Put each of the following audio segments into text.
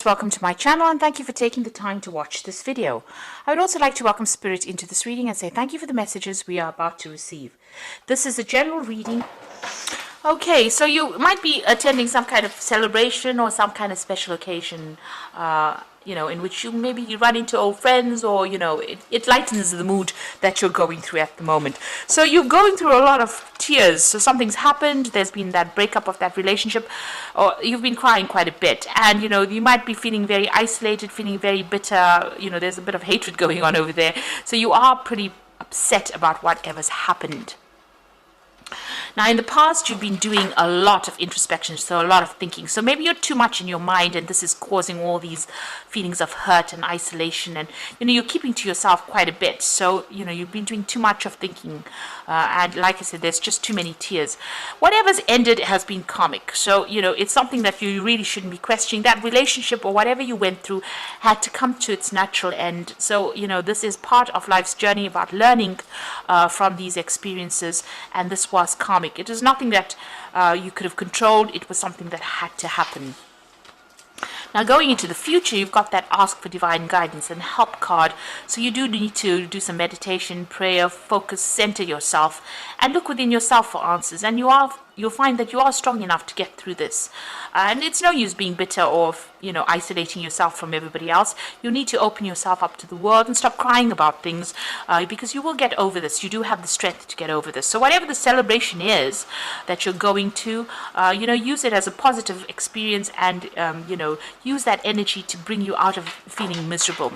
Welcome to my channel and thank you for taking the time to watch this video. I would also like to welcome Spirit into this reading and say thank you for the messages we are about to receive. This is a general reading. Okay, so you might be attending some kind of celebration or some kind of special occasion, in which you run into old friends, or, it lightens the mood that you're going through at the moment. So you're going through a lot of tears. So something's happened, there's been that breakup of that relationship, or you've been crying quite a bit. And, you might be feeling very isolated, feeling very bitter. There's a bit of hatred going on over there. So you are pretty upset about whatever's happened. Now, in the past, you've been doing a lot of introspection, so a lot of thinking. So maybe you're too much in your mind, and this is causing all these feelings of hurt and isolation. And, you're keeping to yourself quite a bit. So, you've been doing too much of thinking. And like I said, there's just too many tears. Whatever's ended has been karmic. So, it's something that you really shouldn't be questioning. That relationship or whatever you went through had to come to its natural end. So, this is part of life's journey about learning from these experiences. And this was karmic. It is nothing that you could have controlled. It was something that had to happen. Now, going into the future, you've got that ask for divine guidance and help card. So you do need to do some meditation, prayer, focus, center yourself, and look within yourself for answers. And you'll find that you are strong enough to get through this. And it's no use being bitter or, isolating yourself from everybody else. You need to open yourself up to the world and stop crying about things, because you will get over this. You do have the strength to get over this. So whatever the celebration is that you're going to, use it as a positive experience and, use that energy to bring you out of feeling miserable.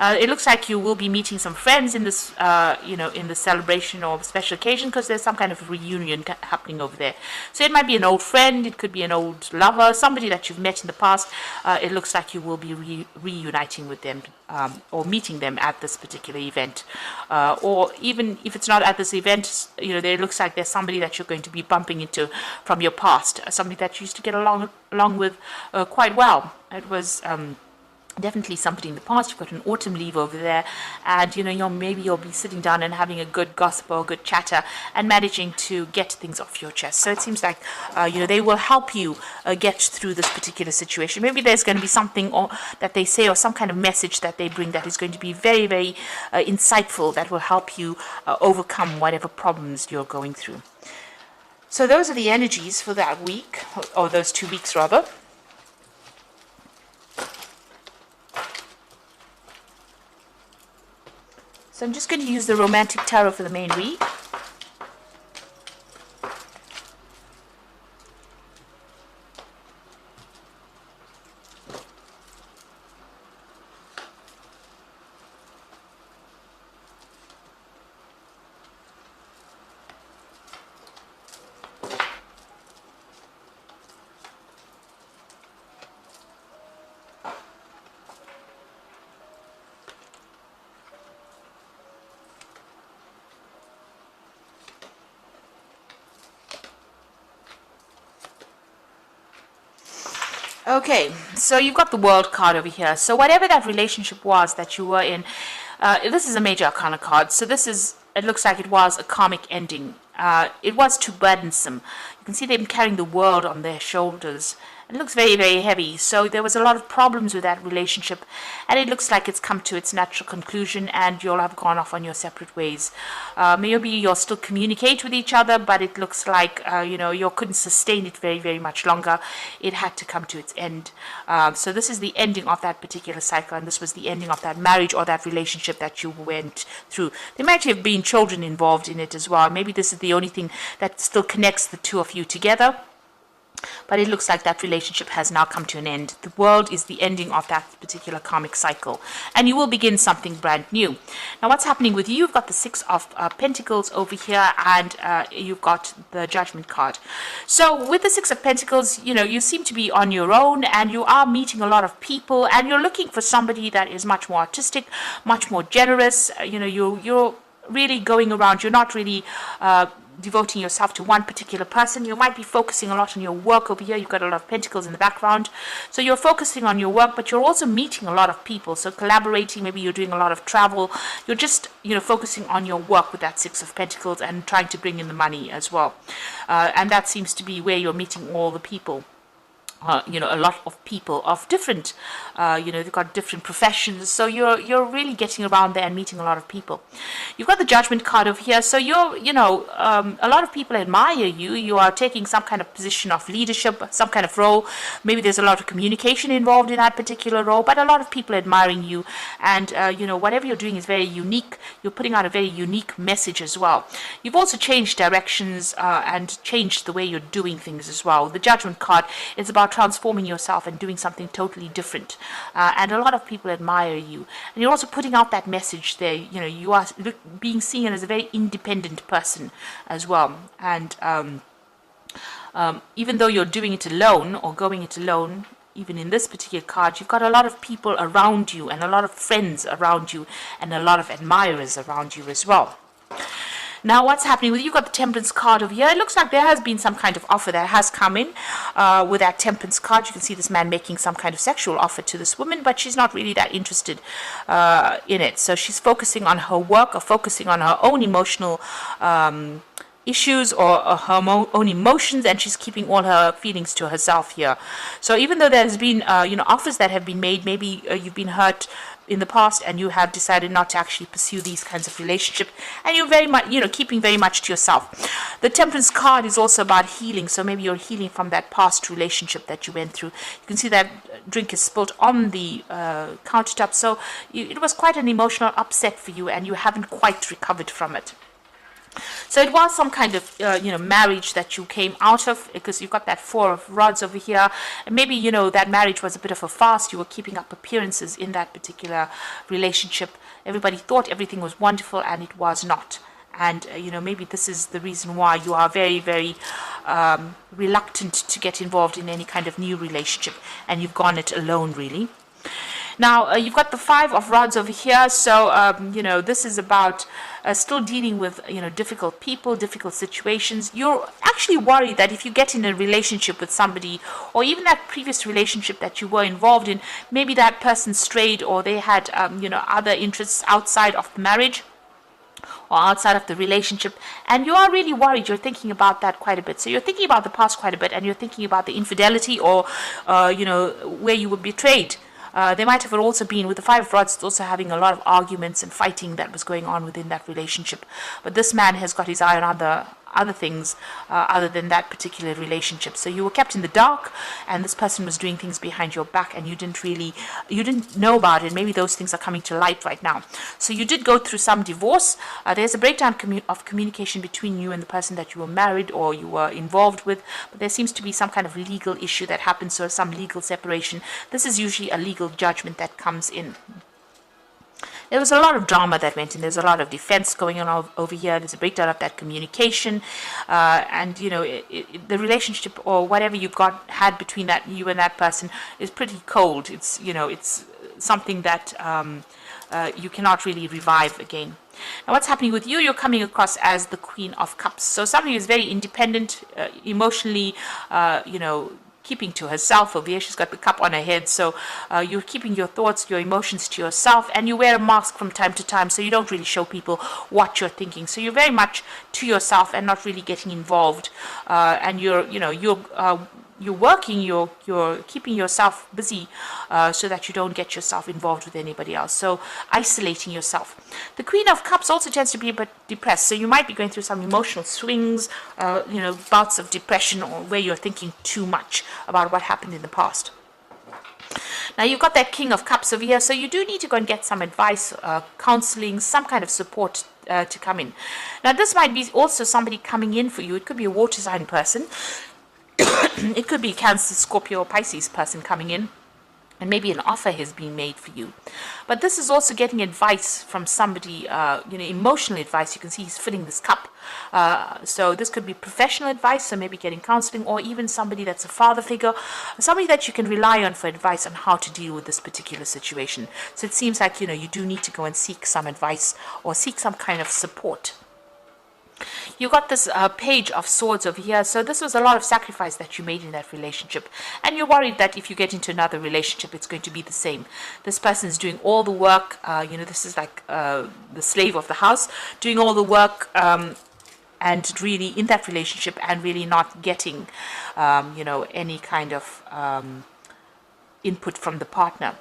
It looks like you will be meeting some friends in this, in the celebration or special occasion, because there's some kind of reunion happening over there. So it might be an old friend, it could be an old lover, somebody that you've met in the past. It looks like you will be reuniting with them, or meeting them at this particular event. Or even if it's not at this event, it looks like there's somebody that you're going to be bumping into from your past, somebody that you used to get along with quite well. It was definitely somebody in the past. You've got an autumn leaf over there, and maybe you'll be sitting down and having a good gossip or a good chatter and managing to get things off your chest. So it seems like they will help you get through this particular situation. Maybe there's going to be something that they say, or some kind of message that they bring, that is going to be very, very insightful, that will help you overcome whatever problems you're going through. So those are the energies for that week, or those 2 weeks rather. So I'm just going to use the Romantic Tarot for the main read. Okay, so you've got the World card over here. So whatever that relationship was that you were in, this is a Major Arcana card. So it looks like it was a karmic ending. It was too burdensome. You can see them carrying the world on their shoulders. It looks very, very heavy. So there was a lot of problems with that relationship, and it looks like it's come to its natural conclusion, and you'll have gone off on your separate ways. Maybe you'll still communicate with each other, but it looks like you couldn't sustain it very, very much longer. It had to come to its end. So this is the ending of that particular cycle, and this was the ending of that marriage or that relationship that you went through. There might have been children involved in it as well. Maybe this is the only thing that still connects the two of you together. But it looks like that relationship has now come to an end. The World is the ending of that particular karmic cycle, and you will begin something brand new. Now, what's happening with you? You've got the Six of Pentacles over here, and you've got the Judgment card. So with the Six of Pentacles, you seem to be on your own, and you are meeting a lot of people, and you're looking for somebody that is much more artistic, much more generous. You're really going around. You're not really devoting yourself to one particular person. You might be focusing a lot on your work over here. You've got a lot of pentacles in the background. So you're focusing on your work, but you're also meeting a lot of people. So collaborating, maybe you're doing a lot of travel. You're just, focusing on your work with that Six of Pentacles and trying to bring in the money as well. And that seems to be where you're meeting all the people. a lot of people of different, they've got different professions. So you're really getting around there and meeting a lot of people. You've got the Judgment card over here. So a lot of people admire you. You are taking some kind of position of leadership, some kind of role. Maybe there's a lot of communication involved in that particular role, but a lot of people admiring you. And, whatever you're doing is very unique. You're putting out a very unique message as well. You've also changed directions and changed the way you're doing things as well. The Judgment card is about transforming yourself and doing something totally different, and a lot of people admire you, and you're also putting out that message there. You are being seen as a very independent person as well, and even though you're doing it alone or going it alone, even in this particular card, you've got a lot of people around you and a lot of friends around you and a lot of admirers around you as well. Now, what's happening with you? You've got the Temperance card over here. It looks like there has been some kind of offer that has come in with that Temperance card. You can see this man making some kind of sexual offer to this woman, but she's not really that interested in it. So she's focusing on her work or focusing on her own emotional issues or her own emotions, and she's keeping all her feelings to herself here. So even though there's been offers that have been made, maybe you've been hurt in the past and you have decided not to actually pursue these kinds of relationships, and you're very much keeping very much to yourself. The Temperance card is also about healing, so maybe you're healing from that past relationship that you went through. You can see that drink is spilled on the countertop, so it was quite an emotional upset for you and you haven't quite recovered from it. So it was some kind of, marriage that you came out of, because you've got that Four of Rods over here. And maybe, that marriage was a bit of a farce. You were keeping up appearances in that particular relationship. Everybody thought everything was wonderful, and it was not. And, maybe this is the reason why you are very, very reluctant to get involved in any kind of new relationship. And you've gone it alone, really. Now, you've got the Five of Rods over here. So, this is about still dealing with, difficult people, difficult situations. You're actually worried that if you get in a relationship with somebody, or even that previous relationship that you were involved in, maybe that person strayed, or they had, other interests outside of the marriage or outside of the relationship, and you are really worried. You're thinking about that quite a bit. So you're thinking about the past quite a bit, and you're thinking about the infidelity or, where you were betrayed. There might have also been, with the Five of Rods, it's also having a lot of arguments and fighting that was going on within that relationship. But this man has got his eye on other things other than that particular relationship. So you were kept in the dark, and this person was doing things behind your back, and you didn't know about it. Maybe those things are coming to light right now. So you did go through some divorce. There's a breakdown of communication between you and the person that you were married or you were involved with, but there seems to be some kind of legal issue that happens, so some legal separation. This is usually a legal judgment that comes in. There was a lot of drama that went in. There's a lot of defense going on over here. There's a breakdown of that communication, and the relationship or whatever you had between you and that person is pretty cold. It's it's something that you cannot really revive again. Now, what's happening with you? You're coming across as the Queen of Cups. So somebody who's very independent, emotionally, keeping to herself. Over here, she's got the cup on her head, so you're keeping your thoughts, your emotions to yourself, and you wear a mask from time to time, so you don't really show people what you're thinking. So you're very much to yourself and not really getting involved, and you're working, you're keeping yourself busy so that you don't get yourself involved with anybody else. So isolating yourself. The Queen of Cups also tends to be a bit depressed. So you might be going through some emotional swings, bouts of depression, or where you're thinking too much about what happened in the past. Now, you've got that King of Cups over here, so you do need to go and get some advice, counseling, some kind of support to come in. Now, this might be also somebody coming in for you. It could be a water sign person. It could be Cancer, Scorpio, or Pisces person coming in, and maybe an offer has been made for you. But this is also getting advice from somebody, emotional advice. You can see he's filling this cup. So this could be professional advice, so maybe getting counseling, or even somebody that's a father figure, somebody that you can rely on for advice on how to deal with this particular situation. So it seems like, you do need to go and seek some advice or seek some kind of support. You got this Page of Swords over here. So this was a lot of sacrifice that you made in that relationship, and you're worried that if you get into another relationship, it's going to be the same. This person's doing all the work. This is like the slave of the house, doing all the work, and really in that relationship and really not getting, any kind of input from the partner.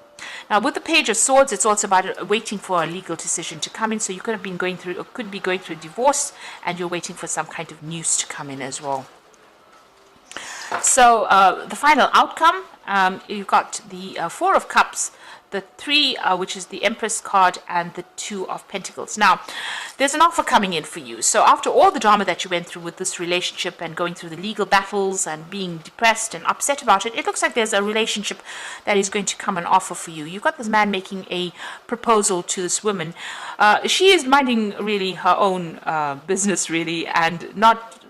Now, with the Page of Swords, it's also about waiting for a legal decision to come in. So you could have been going through, or could be going through a divorce, and you're waiting for some kind of news to come in as well. So the final outcome, you've got the Four of Cups, the Three, which is the Empress card, and the Two of Pentacles. Now, there's an offer coming in for you. So after all the drama that you went through with this relationship and going through the legal battles and being depressed and upset about it, it looks like there's a relationship that is going to come and offer for you. You've got this man making a proposal to this woman. She is minding really her own business, really, and not,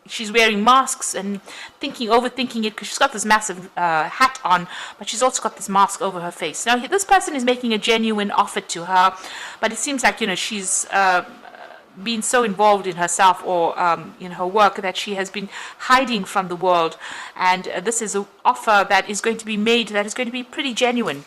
she's wearing masks and overthinking it, because she's got this massive hat on, but she's also got this mask over her face. Now, this person is making a genuine offer to her, but it seems like, she's been so involved in herself or in her work that she has been hiding from the world. And this is an offer that is going to be made that is going to be pretty genuine.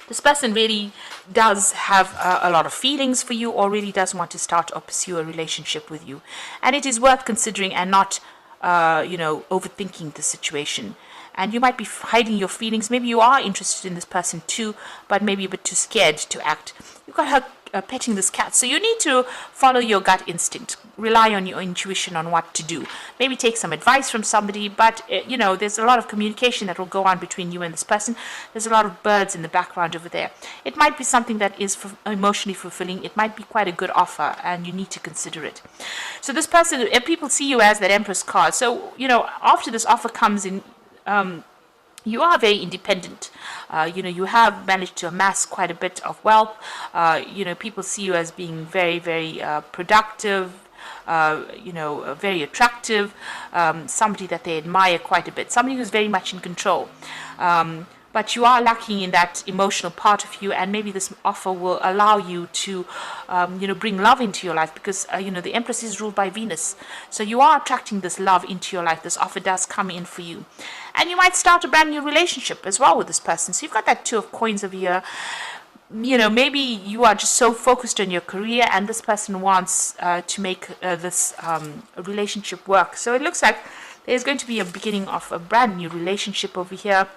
This person really does have a lot of feelings for you, or really does want to start or pursue a relationship with you. And it is worth considering and not, overthinking the situation. And you might be hiding your feelings. Maybe you are interested in this person too, but maybe a bit too scared to act. You've got her petting this cat. So you need to follow your gut instinct. Rely on your intuition on what to do. Maybe take some advice from somebody, but, there's a lot of communication that will go on between you and this person. There's a lot of birds in the background over there. It might be something that is emotionally fulfilling. It might be quite a good offer, and you need to consider it. So this person, people see you as that Empress card. So, after this offer comes in, you are very independent. You have managed to amass quite a bit of wealth. People see you as being very, very productive, very attractive, somebody that they admire quite a bit, somebody who's very much in control. But you are lacking in that emotional part of you, and maybe this offer will allow you to, bring love into your life, because, the Empress is ruled by Venus. So you are attracting this love into your life. This offer does come in for you. And you might start a brand new relationship as well with this person. So you've got that Two of Coins over here. Maybe you are just so focused on your career, and this person wants to make this relationship work. So it looks like there's going to be a beginning of a brand new relationship over here.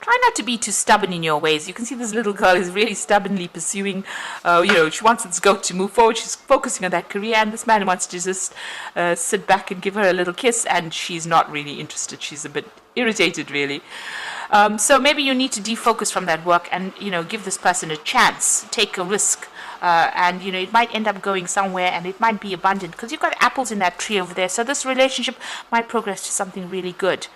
Try not to be too stubborn in your ways. You can see this little girl is really stubbornly pursuing, she wants this goat to move forward. She's focusing on that career, and this man wants to just sit back and give her a little kiss, and she's not really interested. She's a bit irritated, really. So maybe you need to defocus from that work and, give this person a chance, take a risk. And it might end up going somewhere, and it might be abundant, because you've got apples in that tree over there. So this relationship might progress to something really good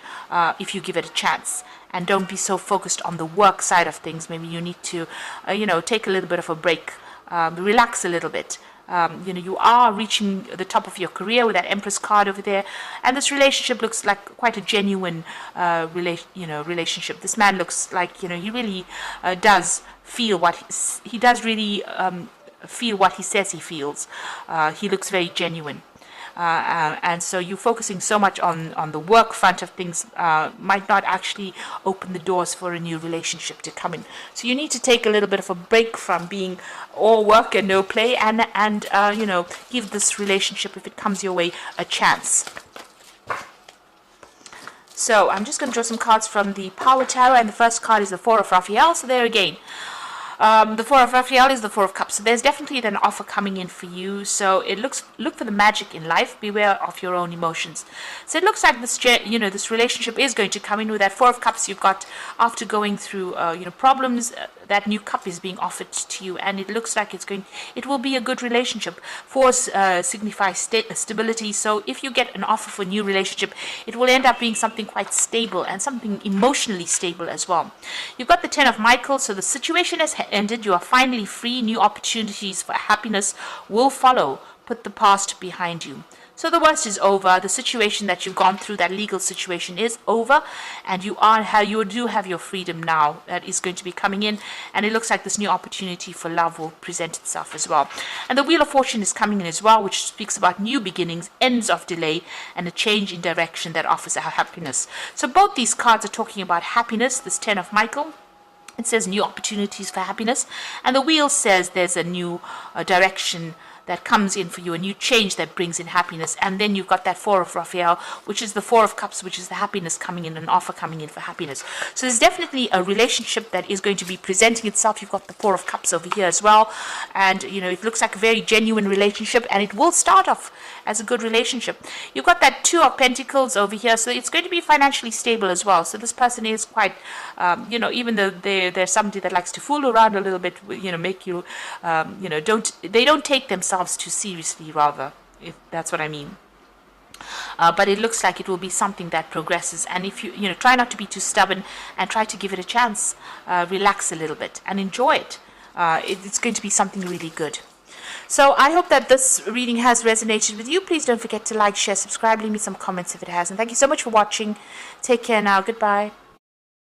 if you give it a chance. And don't be so focused on the work side of things. Maybe you need to, take a little bit of a break, relax a little bit. You are reaching the top of your career with that Empress card over there, and this relationship looks like quite a genuine relationship. This man looks like he really does feel what he does really feel what he says he feels. He looks very genuine. And so you focusing so much on the work front of things might not actually open the doors for a new relationship to come in. So you need to take a little bit of a break from being all work and no play, and give this relationship, if it comes your way, a chance. So I'm just going to draw some cards from the Power Tarot, and the first card is the Four of Raphael. So there again, the Four of Raphael is the Four of Cups. So there's definitely an offer coming in for you. So look for the magic in life. Beware of your own emotions. So it looks like this relationship is going to come in with that Four of Cups. You've got, after going through problems, that new cup is being offered to you, and it looks like it will be a good relationship. Fours signifies stability. So if you get an offer for a new relationship, it will end up being something quite stable and something emotionally stable as well. You've got the Ten of Michael. So the situation has ended. You are finally free. New opportunities for happiness will follow. Put the past behind you. So the worst is over. The situation that you've gone through, that legal situation, is over, and you do have your freedom now that is going to be coming in, and it looks like this new opportunity for love will present itself as well. And the Wheel of Fortune is coming in as well, which speaks about new beginnings, ends of delay, and a change in direction that offers a happiness. So both these cards are talking about happiness. This Ten of Michael, it says new opportunities for happiness, and the Wheel says there's a new direction that comes in for you, a new change that brings in happiness. And then you've got that Four of Raphael, which is the Four of Cups, which is the happiness coming in, an offer coming in for happiness. So there's definitely a relationship that is going to be presenting itself. You've got the Four of Cups over here as well, and it looks like a very genuine relationship, and it will start off as a good relationship. You've got that Two of Pentacles over here, so it's going to be financially stable as well. So this person is quite, even though they're somebody that likes to fool around a little bit, make you, they don't take themselves too seriously, rather, if that's what I mean. But it looks like it will be something that progresses, and if you try not to be too stubborn and try to give it a chance, relax a little bit and enjoy it. It's going to be something really good. So I hope that this reading has resonated with you. Please don't forget to like, share, subscribe, leave me some comments if it has, and thank you so much for watching. Take care now. Goodbye.